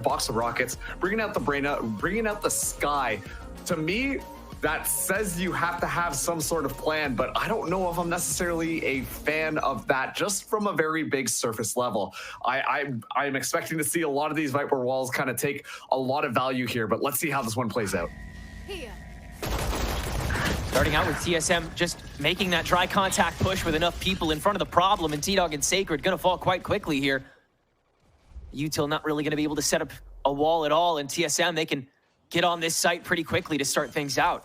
box of rockets, bringing out the Braina, bringing out the Sky. To me, that says you have to have some sort of plan, but I don't know if I'm necessarily a fan of that just from a very big surface level. I'm expecting to see a lot of these Viper walls kind of take a lot of value here, but let's see how this one plays out. Starting out with TSM just making that dry contact push with enough people in front of the problem, and T-Dog and Sacred gonna fall quite quickly here. Util not really gonna be able to set up a wall at all, and TSM, they can get on this site pretty quickly to start things out.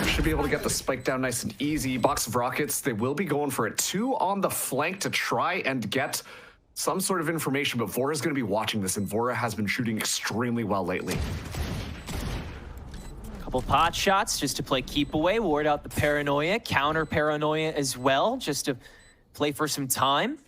Should be able to get the spike down nice and easy. Box of rockets, they will be going for it. 2 on the flank to try and get some sort of information, but Vora's gonna be watching this, and Vora has been shooting extremely well lately. Couple pot shots just to play keep away, ward out the paranoia, counter paranoia as well, just to play for some time.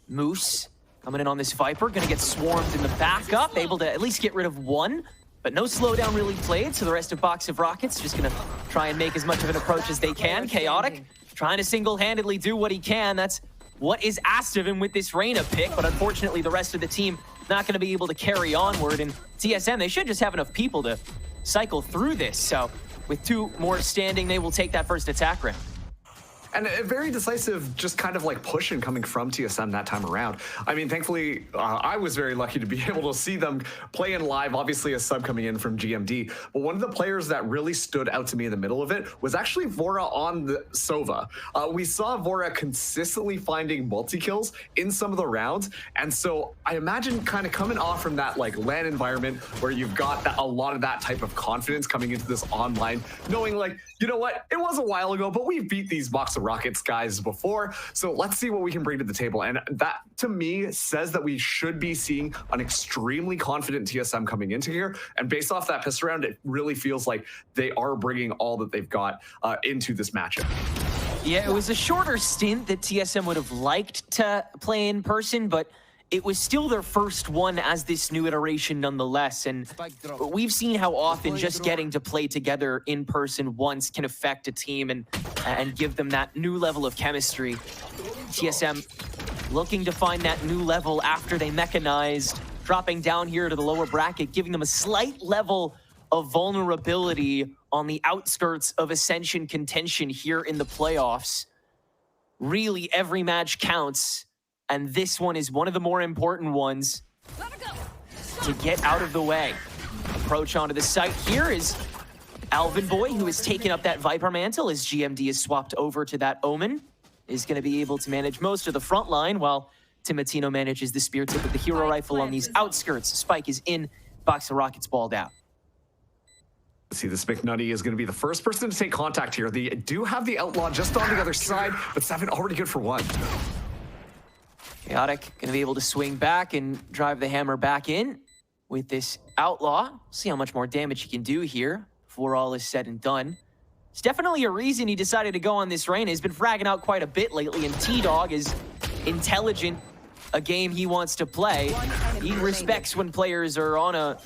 Moose coming in on this Viper, gonna get swarmed in the backup, able to at least get rid of one, but no slowdown really played, so the rest of Box of Rockets just gonna try and make as much of an approach as they can. Chaotic trying to single-handedly do what he can. That's what is asked of him with this Reyna pick, but unfortunately the rest of the team not gonna be able to carry onward, and TSM, they should just have enough people to cycle through this, so with 2 more standing, they will take that first attack round. And a very decisive, just kind of like pushing coming from TSM that time around. I mean, thankfully, I was very lucky to be able to see them play in live, obviously a sub coming in from GMD. But one of the players that really stood out to me in the middle of it was actually Vora on the Sova. We saw Vora consistently finding multi-kills in some of the rounds. And so I imagine kind of coming off from that like LAN environment where you've got a lot of that type of confidence coming into this online, knowing like, you know what, it was a while ago, but we've beat these Box of Rockets guys before, so let's see what we can bring to the table. And that, to me, says that we should be seeing an extremely confident TSM coming into here. And based off that pistol round, it really feels like they are bringing all that they've got into this matchup. Yeah, it was a shorter stint that TSM would have liked to play in person, but it was still their first one as this new iteration nonetheless, and we've seen how often just getting to play together in person once can affect a team and give them that new level of chemistry. TSM looking to find that new level after they mechanized, dropping down here to the lower bracket, giving them a slight level of vulnerability on the outskirts of Ascension contention here in the playoffs. Really, every match counts. And this one is one of the more important ones to get out of the way. Approach onto the site here is Alvin Boy, who has taken up that Viper mantle as GMD is swapped over to that Omen. Is going to be able to manage most of the front line while Timotino manages the spear tip with the hero rifle on these outskirts. Spike is in, Box of Rockets balled out. See, this McNutty is going to be the first person to take contact here. They do have the Outlaw just on the other side, but 7 already good for 1. Chaotic gonna be able to swing back and drive the hammer back in with this Outlaw. See how much more damage he can do here before all is said and done. It's definitely a reason he decided to go on this Reyna. He's been fragging out quite a bit lately, and T-Dog is intelligent. A game he wants to play. He respects when players are on a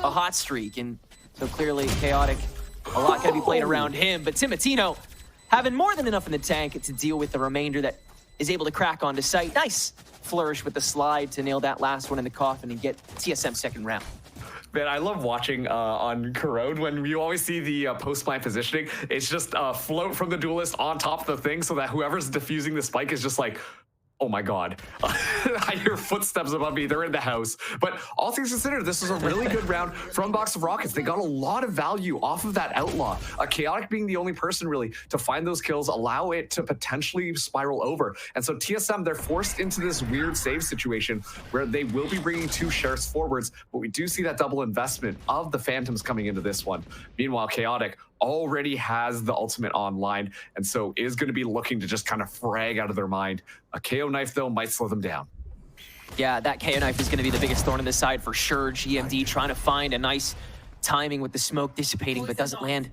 hot streak, and so clearly Chaotic, a lot gonna be played around him, but Timotino having more than enough in the tank to deal with the remainder that is able to crack onto site. Nice flourish with the slide to nail that last one in the coffin and get TSM second round. Man, I love watching on Corrode when you always see the post-plant positioning. It's just float from the duelist on top of the thing so that whoever's defusing the spike is just like, oh my God, I hear footsteps above me, they're in the house. But all things considered, this was a really good round from Box of Rockets. They got a lot of value off of that Outlaw. Chaotic being the only person really to find those kills, allow it to potentially spiral over. And so TSM, they're forced into this weird save situation where they will be bringing 2 sheriffs forwards, but we do see that double investment of the Phantoms coming into this one. Meanwhile, Chaotic already has the ultimate online, and so is going to be looking to just kind of frag out of their mind. A KO knife, though, might slow them down. Yeah, that KO knife is going to be the biggest thorn in the side for sure. GMD trying to find a nice timing with the smoke dissipating, but doesn't land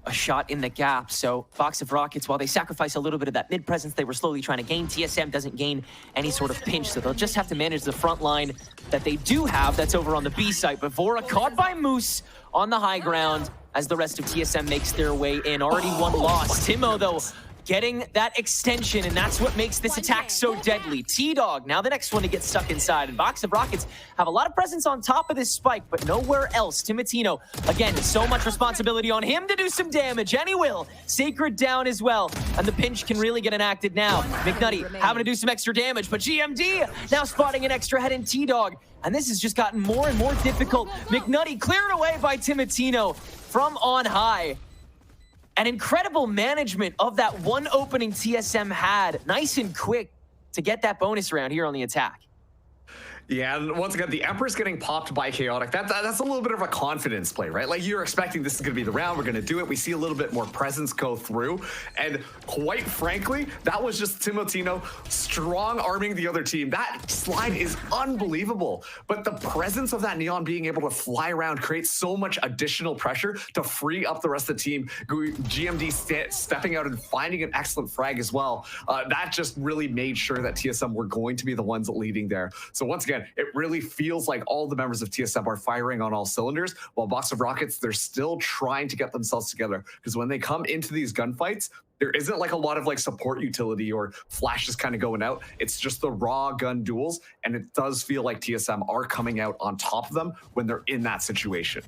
a shot in the gap. So Box of Rockets, while they sacrifice a little bit of that mid presence they were slowly trying to gain, TSM doesn't gain any sort of pinch, so they'll just have to manage the front line that they do have. That's over on the B site. But Vora caught by Moose on the high ground as the rest of TSM makes their way in. Already 1 loss. Timo, though, getting that extension, and that's what makes this attack so deadly. T-Dog, now the next one to get stuck inside, and Box of Rockets have a lot of presence on top of this spike, but nowhere else. Timotino, again, so much responsibility on him to do some damage, and he will. Sacred down as well, and the pinch can really get enacted now. McNutty having to do some extra damage, but GMD now spotting an extra head in T-Dog, and this has just gotten more and more difficult. McNutty cleared away by Timotino from on high. An incredible management of that one opening TSM had, nice and quick to get that bonus round here on the attack. Yeah, and once again, the Emperor's getting popped by Chaotic. That's a little bit of a confidence play, right? Like, you're expecting this is going to be the round, we're going to do it. We see a little bit more presence go through. And quite frankly, that was just Timotino strong-arming the other team. That slide is unbelievable. But the presence of that Neon being able to fly around creates so much additional pressure to free up the rest of the team. GMD stepping out and finding an excellent frag as well. That just really made sure that TSM were going to be the ones leading there. So once again, it really feels like all the members of TSM are firing on all cylinders, while Box of Rockets, they're still trying to get themselves together. Because when they come into these gunfights, there isn't like a lot of like support utility or flashes kind of going out. It's just the raw gun duels, and it does feel like TSM are coming out on top of them when they're in that situation.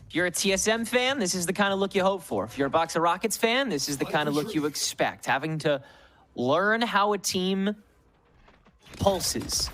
If you're a TSM fan, this is the kind of look you hope for. If you're a Box of Rockets fan, this is the kind of look you expect. Having to learn how a team pulses.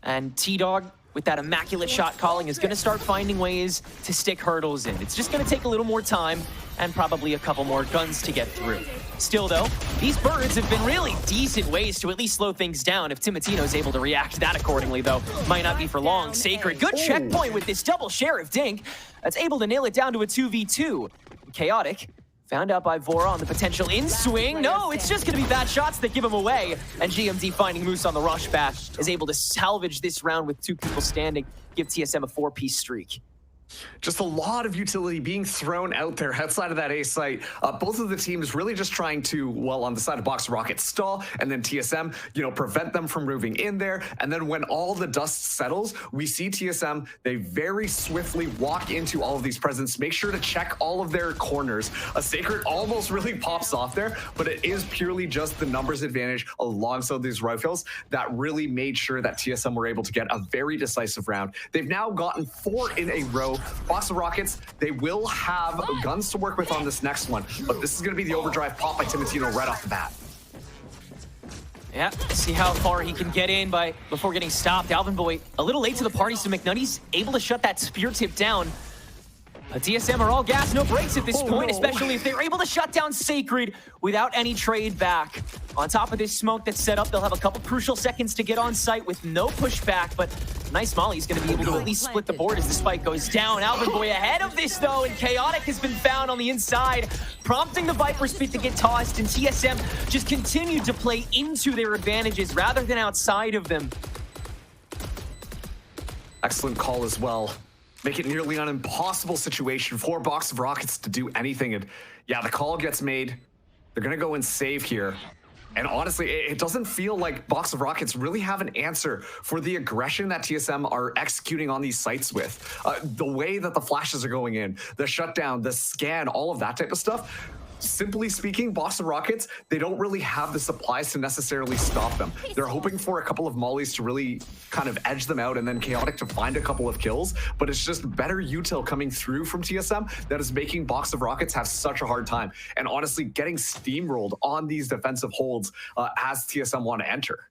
And T-Dog, with that immaculate shot calling, is going to start finding ways to stick hurdles in. It's just going to take a little more time and probably a couple more guns to get through. Still, though, these birds have been really decent ways to at least slow things down. If Timotino is able to react that accordingly, though, might not be for long. Sacred, good checkpoint with this double Sheriff Dink. That's able to nail it down to a 2v2. Chaotic. Found out by Vora on the potential in-swing. No, it's just going to be bad shots that give him away. And GMD finding Moose on the rush back is able to salvage this round with 2 people standing, give TSM a 4-piece streak. Just a lot of utility being thrown out there outside of that A site. Both of the teams really just trying to, well, on the side of Box of Rockets, stall, and then TSM, prevent them from moving in there. And then when all the dust settles, we see TSM, they very swiftly walk into all of these presents, make sure to check all of their corners. A Sacred almost really pops off there, but it is purely just the numbers advantage alongside these rifles that really made sure that TSM were able to get a very decisive round. They've now gotten 4 in a row. Box of Rockets, they will have guns to work with on this next one, but this is going to be the overdrive pop by Timotino right off the bat. Yeah, see how far he can get in before getting stopped. Alvin Boy a little late to the party, so McNutty's able to shut that spear tip down. But TSM are all gas, no brakes at this point, especially if they're able to shut down Sacred without any trade back. On top of this smoke that's set up, they'll have a couple crucial seconds to get on site with no pushback, but Nice Molly's going to be able to at least split the board as the spike goes down. Alvin Boy ahead of this, though, and Chaotic has been found on the inside, prompting the Viper Spit to get tossed, and TSM just continued to play into their advantages rather than outside of them. Excellent call as well. Make it nearly an impossible situation for Box of Rockets to do anything. And yeah, the call gets made. They're going to go and save here. And honestly, it doesn't feel like Box of Rockets really have an answer for the aggression that TSM are executing on these sites with. The way that the flashes are going in, the shutdown, the scan, all of that type of stuff. Simply speaking, Box of Rockets, they don't really have the supplies to necessarily stop them. They're hoping for a couple of mollies to really kind of edge them out, and then Chaotic to find a couple of kills, but it's just better util coming through from TSM that is making Box of Rockets have such a hard time. And honestly, getting steamrolled on these defensive holds as TSM want to enter.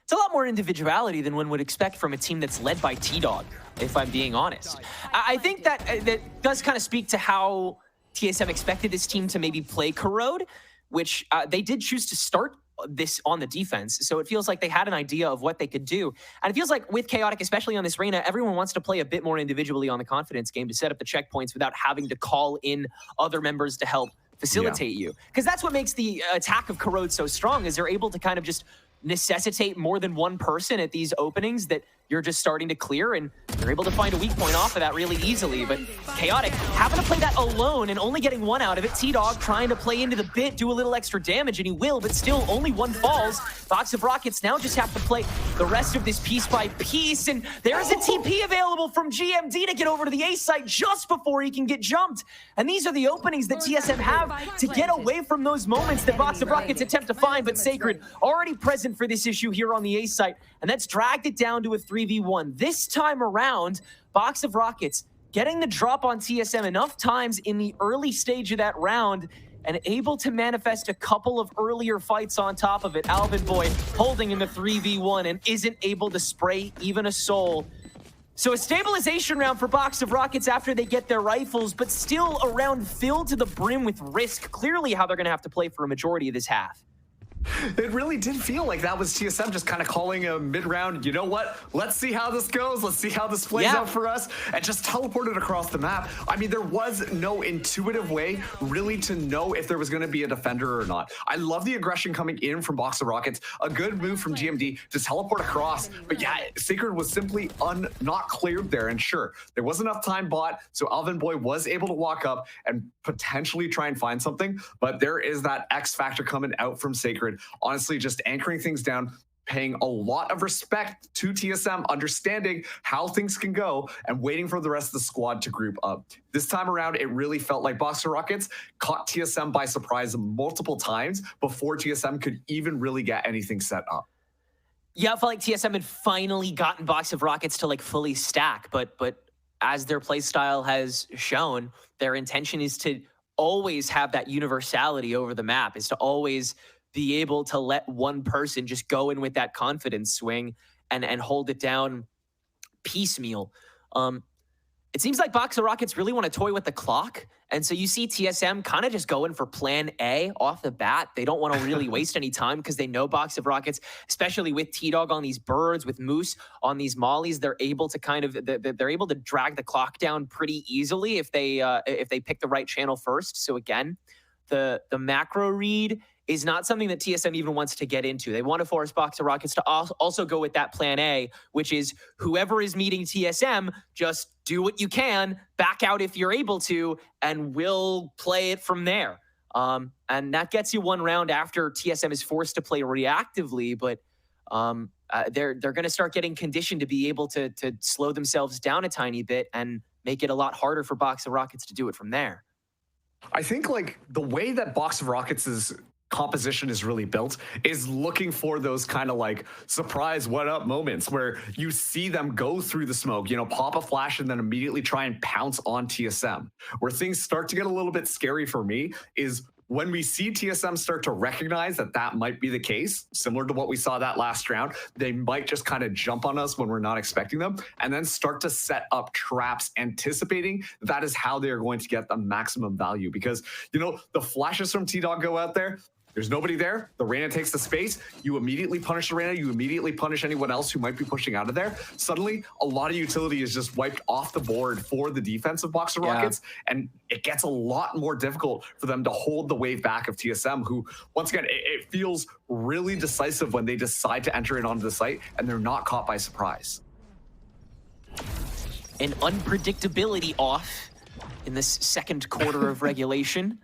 It's a lot more individuality than one would expect from a team that's led by T-Dog, if I'm being honest. I think that does kind of speak to how TSM expected this team to maybe play Corrode, which they did choose to start this on the defense. So it feels like they had an idea of what they could do. And it feels like with Chaotic, especially on this arena, everyone wants to play a bit more individually on the confidence game to set up the checkpoints without having to call in other members to help facilitate you. Because that's what makes the attack of Corrode so strong, is they're able to kind of just necessitate more than one person at these openings that you're just starting to clear, and you're able to find a weak point off of that really easily. But Chaotic having to play that alone and only getting one out of it. T-Dog trying to play into the bit, do a little extra damage, and he will, but still only one falls. Box of Rockets now just have to play the rest of this piece by piece, and there's a TP available from GMD to get over to the A site just before he can get jumped. And these are the openings that TSM have to get away from those moments that Box of Rockets attempt to find, but Sacred already present for this issue here on the A site, and that's dragged it down to a 3v1. This time around, Box of Rockets getting the drop on TSM enough times in the early stage of that round and able to manifest a couple of earlier fights on top of it. Alvin Boy holding in the 3v1 and isn't able to spray even a soul. So a stabilization round for Box of Rockets after they get their rifles, but still a round filled to the brim with risk. Clearly how they're going to have to play for a majority of this half. It really did feel like that was TSM just kind of calling a mid-round, you know what, let's see how this goes, let's see how this plays out for us, and just teleported across the map. I mean, there was no intuitive way really to know if there was going to be a defender or not. I love the aggression coming in from Box of Rockets, a good move from GMD to teleport across, but yeah, Sacred was simply not cleared there, and sure, there was enough time bought, so Alvin Boy was able to walk up and potentially try and find something, but there is that X factor coming out from Sacred. Honestly, just anchoring things down, paying a lot of respect to TSM, understanding how things can go, and waiting for the rest of the squad to group up. This time around, it really felt like Box of Rockets caught TSM by surprise multiple times before TSM could even really get anything set up. Yeah, I felt like TSM had finally gotten Box of Rockets to like fully stack, but as their play style has shown, their intention is to always have that universality over the map, is to always be able to let one person just go in with that confidence swing and hold it down piecemeal. It seems like Box of Rockets really want to toy with the clock. And so you see TSM kind of just going for plan A off the bat. They don't want to really waste any time because they know Box of Rockets, especially with T-Dog on these birds, with Moose on these mollies, they're able to they're able to drag the clock down pretty easily if they pick the right channel first. So again, the macro read is not something that TSM even wants to get into. They want to force Box of Rockets to also go with that plan A, which is whoever is meeting TSM, just do what you can, back out if you're able to, and we'll play it from there. And that gets you one round after TSM is forced to play reactively, but they're going to start getting conditioned to be able to slow themselves down a tiny bit and make it a lot harder for Box of Rockets to do it from there. I think like the way that Box of Rockets' composition is really built is looking for those kind of like surprise what up moments where you see them go through the smoke, you know, pop a flash and then immediately try and pounce on TSM. Where things start to get a little bit scary for me is when we see TSM start to recognize that that might be the case, similar to what we saw that last round, they might just kind of jump on us when we're not expecting them and then start to set up traps, anticipating that is how they are going to get the maximum value. Because, you know, the flashes from T-Dog go out there, there's nobody there. The Reyna takes the space. You immediately punish the Reyna. You immediately punish anyone else who might be pushing out of there. Suddenly, a lot of utility is just wiped off the board for the defensive Box of Rockets, and it gets a lot more difficult for them to hold the wave back of TSM, who, once again, it feels really decisive when they decide to enter in onto the site, and they're not caught by surprise. An unpredictability off in this second quarter of regulation.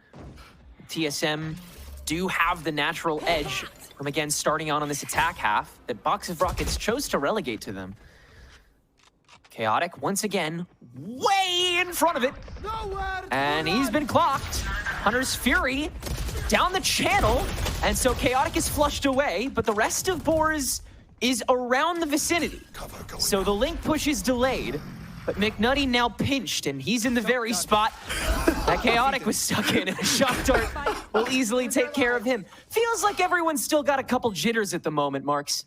TSM do have the natural edge from, again, starting out on this attack half that Box of Rockets chose to relegate to them. Chaotic, once again, way in front of it. And he's been clocked. Hunter's Fury down the channel. And so Chaotic is flushed away, but the rest of BORZ is around the vicinity. So the link push is delayed, but McNutty now pinched, and he's in the very spot that Chaotic was stuck in, and a shock dart will easily take care of him. Feels like everyone's still got a couple jitters at the moment, Marks.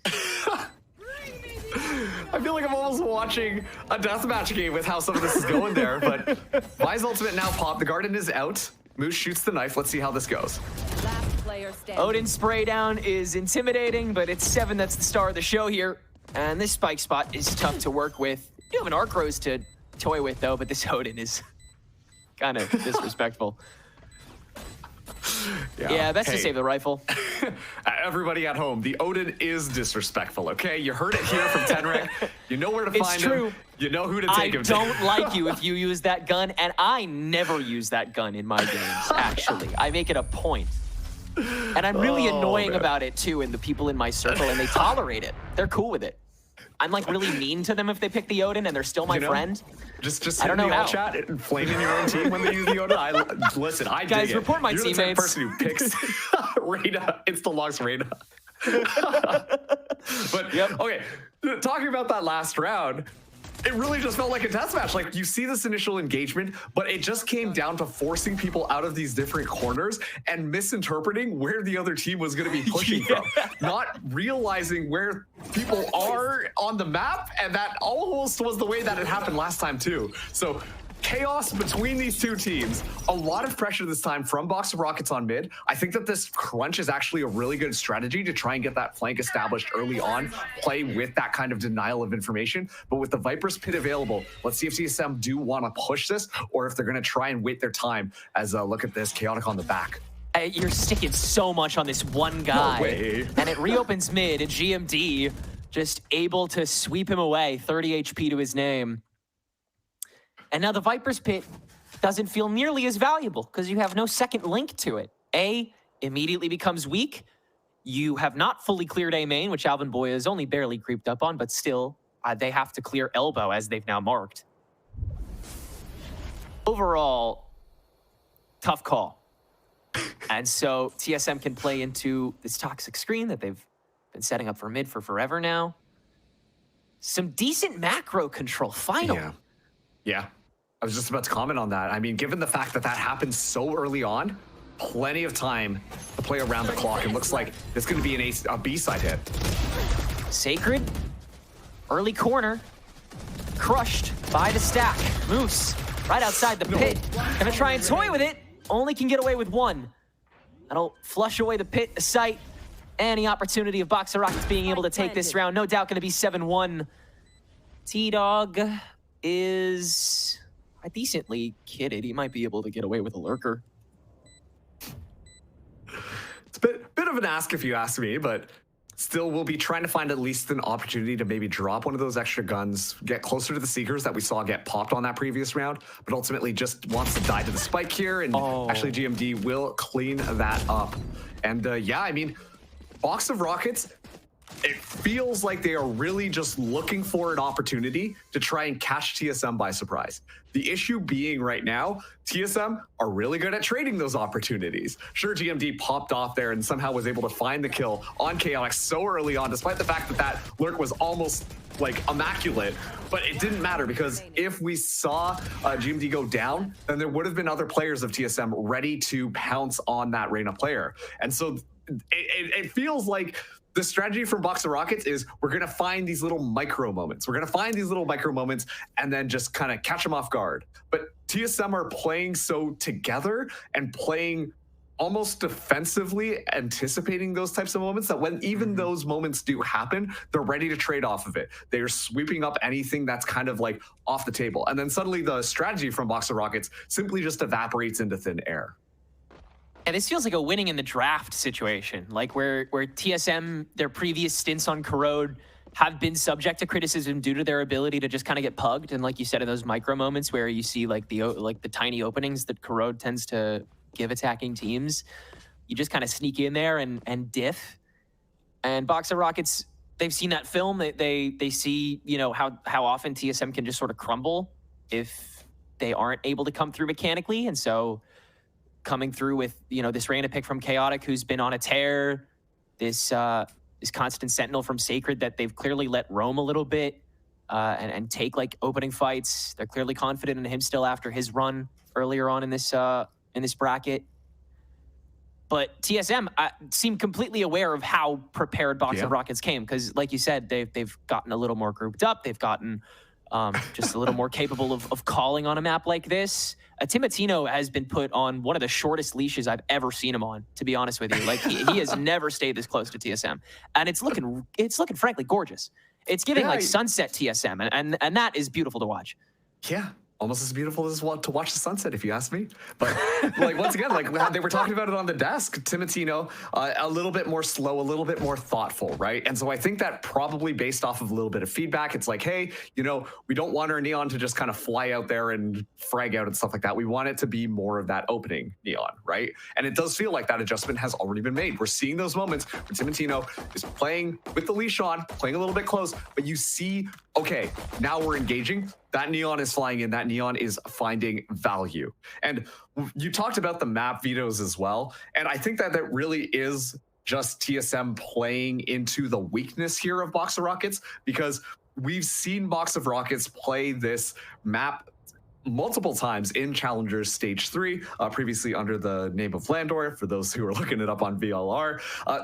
I feel like I'm almost watching a deathmatch game with how some of this is going there, but Vi's ultimate now popped. The Garden is out. Moose shoots the knife. Let's see how this goes. Odin's spray down is intimidating, but it's 7 that's the star of the show here. And this spike spot is tough to work with. You have an Arc Rose to toy with, though, but this Odin is kind of disrespectful. Yeah, best to save the rifle. Everybody at home, the Odin is disrespectful, okay? You heard it here from Tenrek. You know where to find him. You know who to take him to. I don't like you if you use that gun, and I never use that gun in my games, actually. I make it a point. And I'm really annoying about it, too, and the people in my circle, and they tolerate it. They're cool with it. I'm like really mean to them if they pick the Odin and they're still my friend. Just I don't know how. Chat and flaming your own team when they use the Odin. Listen, I guys, dig report my You're teammates. You're the type of person who picks Reyna, insta-logs Reyna. But, okay, talking about that last round, it really just felt like a test match. Like, you see this initial engagement, but it just came down to forcing people out of these different corners and misinterpreting where the other team was going to be pushing from. Not realizing where people are on the map, and that almost was the way that it happened last time, too. So, chaos between these two teams. A lot of pressure this time from Box of Rockets on mid. I think that this crunch is actually a really good strategy to try and get that flank established early on, play with that kind of denial of information. But with the Viper's Pit available, let's see if TSM do want to push this or if they're going to try and wait their time as look at this, Chaotic on the back. You're sticking so much on this one guy. No way. And it reopens mid, and GMD just able to sweep him away, 30 HP to his name. And now the Viper's Pit doesn't feel nearly as valuable because you have no second link to it. A immediately becomes weak. You have not fully cleared A main, which Alvin Boy has only barely creeped up on, but still, they have to clear elbow as they've now marked. Overall, tough call. And so TSM can play into this toxic screen that they've been setting up for mid for forever now. Some decent macro control, finally. Yeah. I was just about to comment on that. I mean, given the fact that that happened so early on, plenty of time to play around the clock. It looks like it's going to be a B-side hit. Sacred, early corner, crushed by the stack. Moose, right outside the pit. Gonna try and toy with it, only can get away with one. That'll flush away the pit, the site, any opportunity of Box of Rockets being able to take this round. No doubt gonna be 7-1. T-Dog is decently kitted. He might be able to get away with a lurker. It's a bit of an ask if you ask me, but still we'll be trying to find at least an opportunity to maybe drop one of those extra guns, get closer to the Seekers that we saw get popped on that previous round, but ultimately just wants to die to the spike here, and actually GMD will clean that up. And yeah, I mean, Box of Rockets, it feels like they are really just looking for an opportunity to try and catch TSM by surprise. The issue being right now, TSM are really good at trading those opportunities. Sure, GMD popped off there and somehow was able to find the kill on Chaotic so early on, despite the fact that that lurk was almost like immaculate, but it didn't matter because if we saw GMD go down, then there would have been other players of TSM ready to pounce on that Reyna player. And so it feels like the strategy from Box of Rockets is we're going to find these little micro moments. We're going to find these little micro moments and then just kind of catch them off guard. But TSM are playing so together and playing almost defensively, anticipating those types of moments that when even those moments do happen, they're ready to trade off of it. They are sweeping up anything that's kind of like off the table. And then suddenly the strategy from Box of Rockets simply just evaporates into thin air. Yeah, this feels like a winning in the draft situation, like where TSM, their previous stints on Corrode, have been subject to criticism due to their ability to just kind of get pugged. And like you said, in those micro moments where you see like the tiny openings that Corrode tends to give attacking teams, you just kind of sneak in there and diff. And Box of Rockets, they've seen that film. They see, you know, how often TSM can just sort of crumble if they aren't able to come through mechanically. And so coming through with, you know, this Reyna pick from Chaotic, who's been on a tear, this constant sentinel from Sacred that they've clearly let roam a little bit and take like opening fights. They're clearly confident in him still after his run earlier on in this bracket. But TSM seem completely aware of how prepared Box of Rockets came, because like you said, they've gotten a little more grouped up. They've gotten just a little more capable of calling on a map like this. Timatino has been put on one of the shortest leashes I've ever seen him on, to be honest with you. Like he has never stayed this close to TSM, and it's looking frankly gorgeous. It's giving like sunset TSM, and that is beautiful to watch. Yeah, almost as beautiful as to watch the sunset, if you ask me. But like once again, like they were talking about it on the desk, Timotino, a little bit more slow, a little bit more thoughtful, right? And so I think that probably based off of a little bit of feedback, it's like, hey, we don't want our Neon to just kind of fly out there and frag out and stuff like that. We want it to be more of that opening Neon, right? And it does feel like that adjustment has already been made. We're seeing those moments where Timotino is playing with the leash on, playing a little bit close, but you see, okay, now we're engaging. That Neon is flying in. That Neon is finding value. And you talked about the map vetoes as well. And I think that that really is just TSM playing into the weakness here of Box of Rockets, because we've seen Box of Rockets play this map multiple times in Challengers Stage 3, previously under the name of Landor, for those who are looking it up on VLR.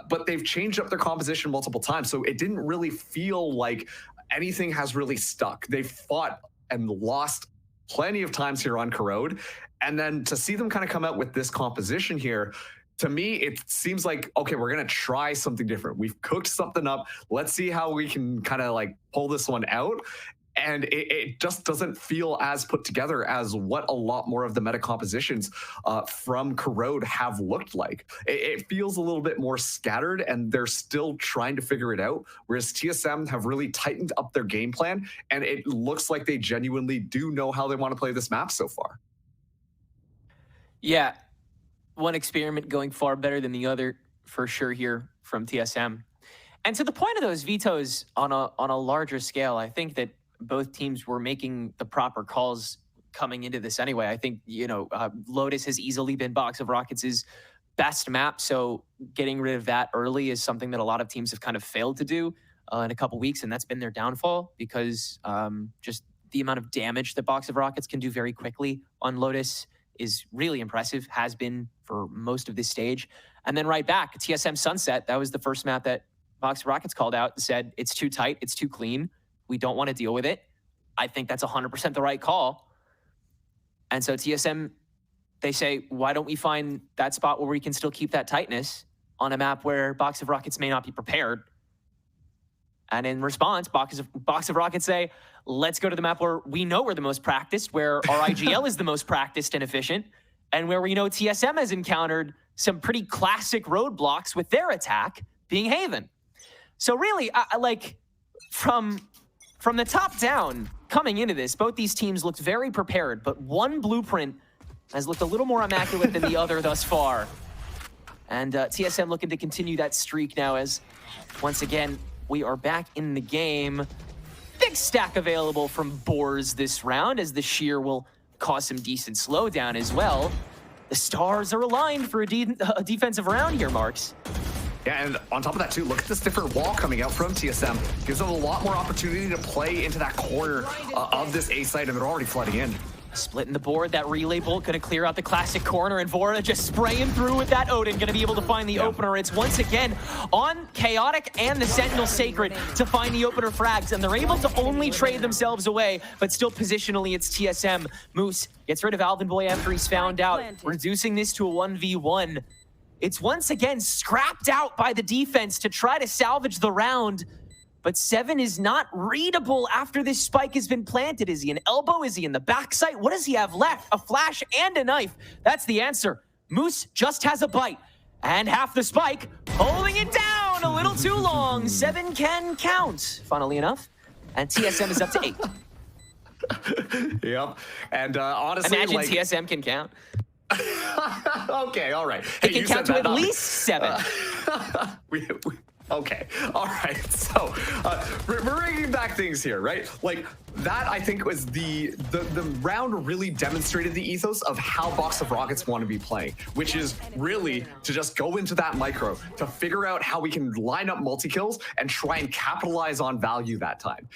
But they've changed up their composition multiple times, so it didn't really feel like anything has really stuck. They fought and lost plenty of times here on Corrode. And then to see them kind of come out with this composition here, to me, it seems like, okay, we're going to try something different. We've cooked something up. Let's see how we can kind of like pull this one out. And it just doesn't feel as put together as what a lot more of the meta compositions from Corrode have looked like. It feels a little bit more scattered, and they're still trying to figure it out, whereas TSM have really tightened up their game plan, and it looks like they genuinely do know how they want to play this map so far. Yeah, one experiment going far better than the other, for sure, here from TSM. And to the point of those vetoes on a larger scale, I think that both teams were making the proper calls coming into this anyway. I think, Lotus has easily been Box of Rockets' best map, so getting rid of that early is something that a lot of teams have kind of failed to do in a couple weeks, and that's been their downfall, because just the amount of damage that Box of Rockets can do very quickly on Lotus is really impressive, has been for most of this stage. And then right back, TSM Sunset, that was the first map that Box of Rockets called out and said, it's too tight, it's too clean, we don't want to deal with it. I think that's 100% the right call. And so TSM, they say, why don't we find that spot where we can still keep that tightness on a map where Box of Rockets may not be prepared? And in response, Box of Rockets say, let's go to the map where we know we're the most practiced, where our IGL is the most practiced and efficient, and where we know TSM has encountered some pretty classic roadblocks with their attack, being Haven. So really, from the top down, coming into this, both these teams looked very prepared, but one blueprint has looked a little more immaculate than the other thus far. And TSM looking to continue that streak now, as once again, we are back in the game. Big stack available from BORZ this round, as the shear will cause some decent slowdown as well. The stars are aligned for a defensive round here, Marks. Yeah, and on top of that too, look at this different wall coming out from TSM. Gives them a lot more opportunity to play into that corner of this A site, and they're already flooding in. Splitting the board, that relay bolt gonna clear out the classic corner, and Vora just spraying through with that Odin, gonna be able to find the opener. It's once again on Chaotic and the Sentinel Sacred to find the opener frags, and they're able to only trade themselves away, but still positionally it's TSM. Moose gets rid of Alvin Boy after he's found out, reducing this to a 1v1. It's once again scrapped out by the defense to try to salvage the round, but Seven is not readable after this spike has been planted. Is he an elbow? Is he in the backside? What does he have left? A flash and a knife. That's the answer. Moose just has a bite. And half the spike, holding it down a little too long. Seven can count, funnily enough. And TSM is up to 8. Yep. And honestly, imagine TSM can count. Okay, all right. It can count to at least 7. Okay, all right. So we're bringing back things here, right? Like that, I think was the round really demonstrated the ethos of how Box of Rockets want to be playing, which is really to just go into that micro to figure out how we can line up multi-kills and try and capitalize on value that time.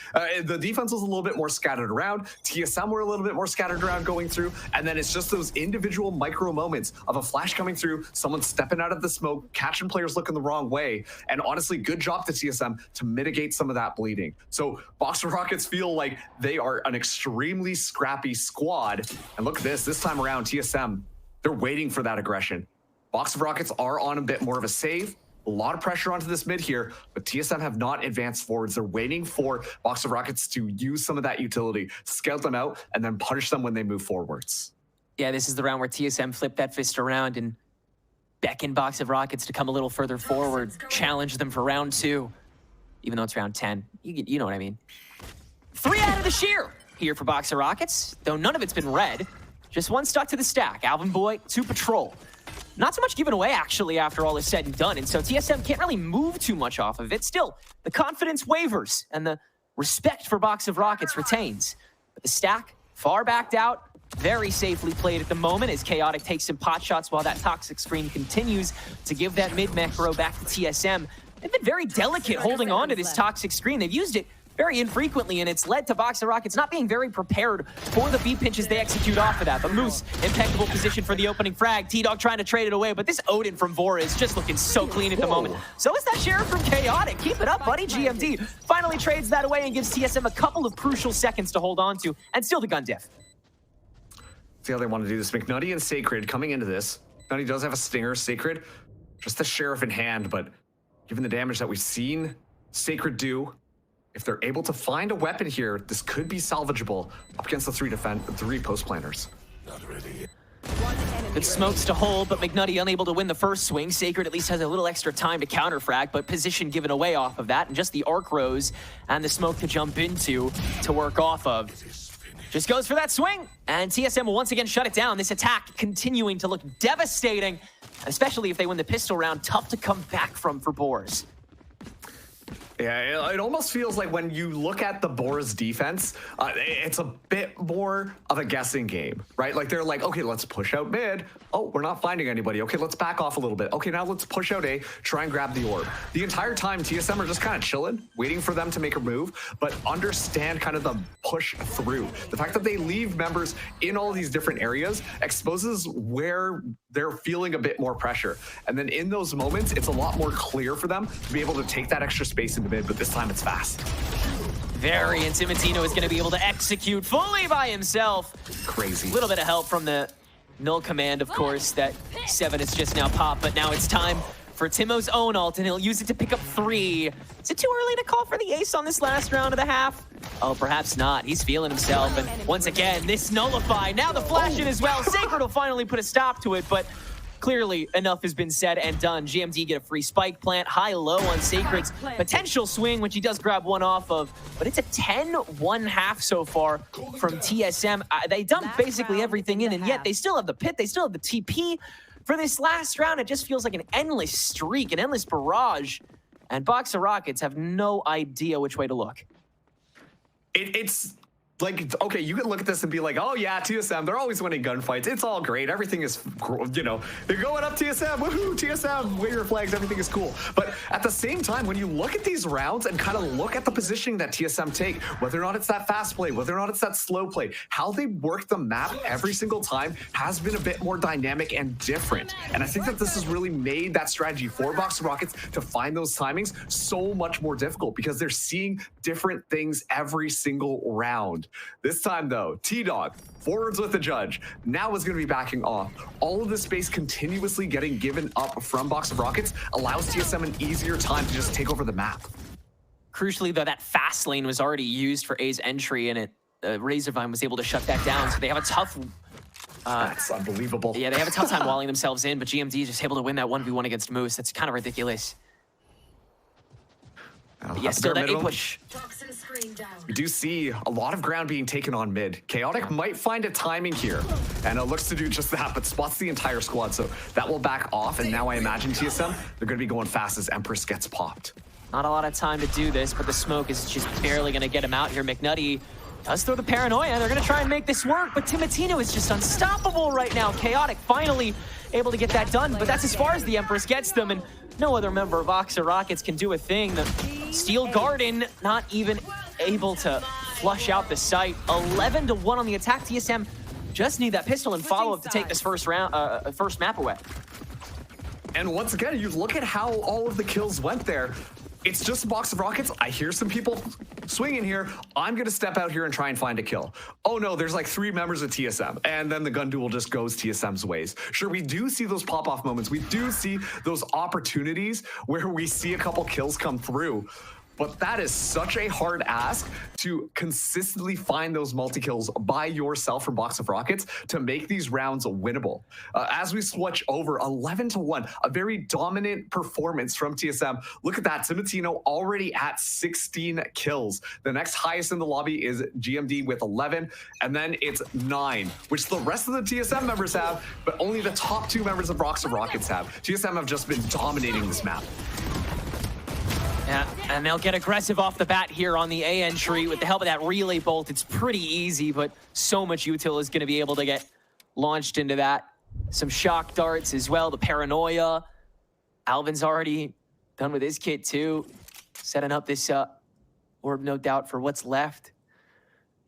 The defense was a little bit more scattered around. TSM were a little bit more scattered around going through, and then it's just those individual micro moments of a flash coming through, someone stepping out of the smoke, catching players looking the wrong way, and honestly, good job to TSM to mitigate some of that bleeding. So Box of Rockets feel like they are an extremely scrappy squad. And look at this time around, TSM, they're waiting for that aggression. Box of Rockets are on a bit more of a save. A lot of pressure onto this mid here, but TSM have not advanced forwards. They're waiting for Box of Rockets to use some of that utility, scout them out, and then punish them when they move forwards. Yeah, this is the round where TSM flipped that fist around and beckoned Box of Rockets to come a little further forward, challenge them for round 2, even though it's round 10. You know what I mean. 3 out of the sheer here for Box of Rockets, though none of it's been red. Just 1 stuck to the stack. Alvin Boy, 2 Patrol. Not so much given away, actually, after all is said and done, and so TSM can't really move too much off of it. Still, the confidence wavers, and the respect for Box of Rockets retains. But the stack, far backed out, very safely played at the moment as Chaotic takes some pot shots while that toxic screen continues to give that mid-mech row back to TSM. They've been very delicate holding on to this toxic screen. They've used it very infrequently, and it's led to Box of Rockets not being very prepared for the B pinches they execute off of that. But Moose, impeccable position for the opening frag. T-Dog trying to trade it away, but this Odin from BORZ is just looking so clean at the moment. So is that Sheriff from Chaotic. Keep it up, buddy. GMD finally trades that away and gives TSM a couple of crucial seconds to hold on to, and still the gun diff. See how they want to do this. McNutty and Sacred coming into this. McNutty does have a stinger. Sacred, just the Sheriff in hand, but given the damage that we've seen Sacred do, if they're able to find a weapon here, this could be salvageable up against the 3 post planners. Good smokes to hold, but McNutty unable to win the first swing. Sacred at least has a little extra time to counterfrag, but position given away off of that, and just the arc rows and the smoke to jump into to work off of. Just goes for that swing, and TSM will once again shut it down. This attack continuing to look devastating, especially if they win the pistol round. Tough to come back from for BORZ. Yeah, it almost feels like when you look at the BORZ defense, it's a bit more of a guessing game, right? Like they're like, okay, let's push out mid. Oh, we're not finding anybody. Okay, let's back off a little bit. Okay, now let's push out A, try and grab the orb. The entire time, TSM are just kind of chilling, waiting for them to make a move, but understand kind of the push through. The fact that they leave members in all these different areas exposes where they're feeling a bit more pressure. And then in those moments, it's a lot more clear for them to be able to take that extra space into mid, but this time it's fast. Variant Timatino is going to be able to execute fully by himself. Crazy. A little bit of help from the null command, of course, that 7 is just now popped, but now it's time for Timo's own ult, and he'll use it to pick up 3. Is it too early to call for the ace on this last round of the half? Oh, perhaps not. He's feeling himself, and once again, this nullify. Now the flash in as well. Sacred will finally put a stop to it, but clearly enough has been said and done. GMD get a free spike plant, high-low on Sacred's potential swing, which he does grab one off of, but it's a 10-1 half so far from TSM. They dumped basically everything in, and yet they still have the pit, they still have the TP. For this last round, it just feels like an endless streak, an endless barrage, and Box of Rockets have no idea which way to look. It's like, okay, you can look at this and be like, oh yeah, TSM, they're always winning gunfights. It's all great. Everything is, you know, they're going up TSM. Woohoo, TSM, wave your flags. Everything is cool. But at the same time, when you look at these rounds and kind of look at the positioning that TSM take, whether or not it's that fast play, whether or not it's that slow play, how they work the map every single time has been a bit more dynamic and different. And I think that this has really made that strategy for Box of Rockets to find those timings so much more difficult because they're seeing different things every single round. This time, though, T-Dog, forwards with the judge, now is going to be backing off. All of this space continuously getting given up from Box of Rockets allows TSM an easier time to just take over the map. Crucially, though, that fast lane was already used for A's entry, and Razorvine was able to shut that down, so they have a tough... That's unbelievable. Yeah, they have a tough time walling themselves in, but GMD is just able to win that 1v1 against Moose. That's kind of ridiculous. Yeah, still that A push. We do see a lot of ground being taken on mid. Chaotic might find a timing here, and it looks to do just that, but spots the entire squad, so that will back off, and now I imagine TSM, they're going to be going fast as Empress gets popped. Not a lot of time to do this, but the smoke is just barely going to get him out here. McNutty does throw the paranoia. They're going to try and make this work, but Timatino is just unstoppable right now. Chaotic finally able to get that done, but that's as far as the Empress gets them, and no other member of Box of Rockets can do a thing. The Steel Garden not even able to flush out the site. 11-1 on the attack. TSM just need that pistol and follow-up to take this first round, first map away. And once again, you look at how all of the kills went there. It's just a Box of Rockets. I hear some people swing in here. I'm going to step out here and try and find a kill. Oh no, there's like 3 members of TSM. And then the gun duel just goes TSM's ways. Sure, we do see those pop-off moments. We do see those opportunities where we see a couple kills come through. But that is such a hard ask to consistently find those multi-kills by yourself from Box of Rockets to make these rounds winnable. As we switch over 11-1, a very dominant performance from TSM. Look at that, Timotino already at 16 kills. The next highest in the lobby is GMD with 11, and then it's 9, which the rest of the TSM members have, but only the top 2 members of Box of Rockets have. TSM have just been dominating this map. Yeah, and they'll get aggressive off the bat here on the A entry with the help of that relay bolt. It's pretty easy, but so much util is going to be able to get launched into that. Some shock darts as well, the paranoia. Alvin's already done with his kit too, setting up this orb, no doubt, for what's left.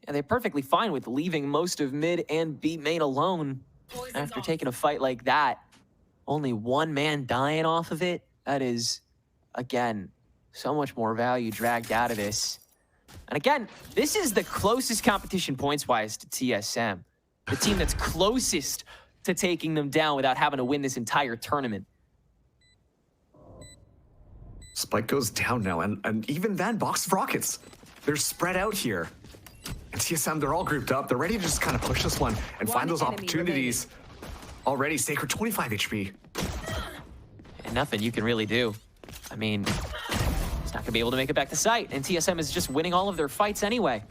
And they're perfectly fine with leaving most of mid and B main alone after taking a fight like that. Only one man dying off of it. That is, again, so much more value dragged out of this. And again, this is the closest competition points-wise to TSM. The team that's closest to taking them down without having to win this entire tournament. Spike goes down now, and even then, Box of Rockets, they're spread out here. And TSM, they're all grouped up. They're ready to just kind of push this one and find those opportunities. Already, Sacred 25 HP. And nothing you can really do. I mean, not gonna be able to make it back to site, and TSM is just winning all of their fights anyway.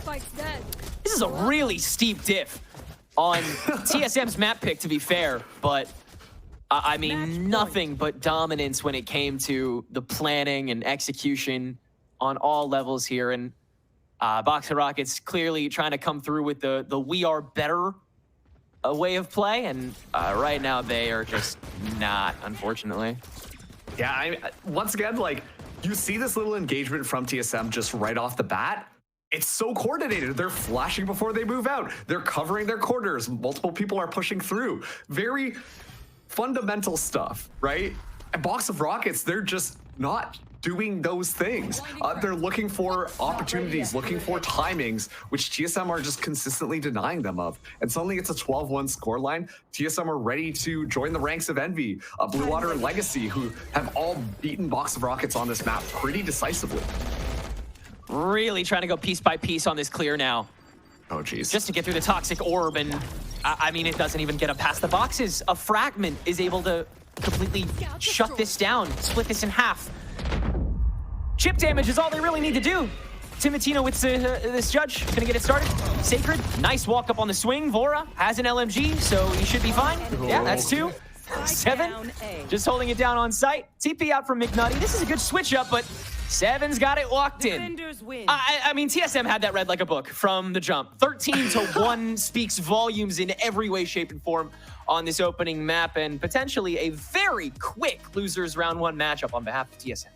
Spike's dead. This is a really steep diff on TSM's map pick, to be fair, but I mean, nothing but dominance when it came to the planning and execution on all levels here, and Box of Rockets clearly trying to come through with the we are better way of play, and right now they are just not, unfortunately. Yeah, once again, like, you see this little engagement from TSM just right off the bat. It's so coordinated. They're flashing before they move out. They're covering their corners. Multiple people are pushing through. Very fundamental stuff, right? And Box of Rockets, they're just not doing those things. They're looking for opportunities, looking for timings, which TSM are just consistently denying them of. And suddenly it's a 12-1 scoreline. TSM are ready to join the ranks of Envy, Blue Water and Legacy, who have all beaten Box of Rockets on this map pretty decisively. Really trying to go piece by piece on this clear now. Oh, geez. Just to get through the toxic orb, and I mean, it doesn't even get up past the boxes. A fragment is able to completely shut this down, split this in half. Chip damage is all they really need to do. Timotino with this judge, gonna get it started. Sacred, nice walk up on the swing. Vora has an LMG, so he should be fine. Yeah, that's 2. 7, just holding it down on site. TP out from McNutty. This is a good switch up, but 7's got it locked in. I mean, TSM had that read like a book from the jump. 13-1 speaks volumes in every way, shape, and form on this opening map, and potentially a very quick losers round 1 matchup on behalf of TSM.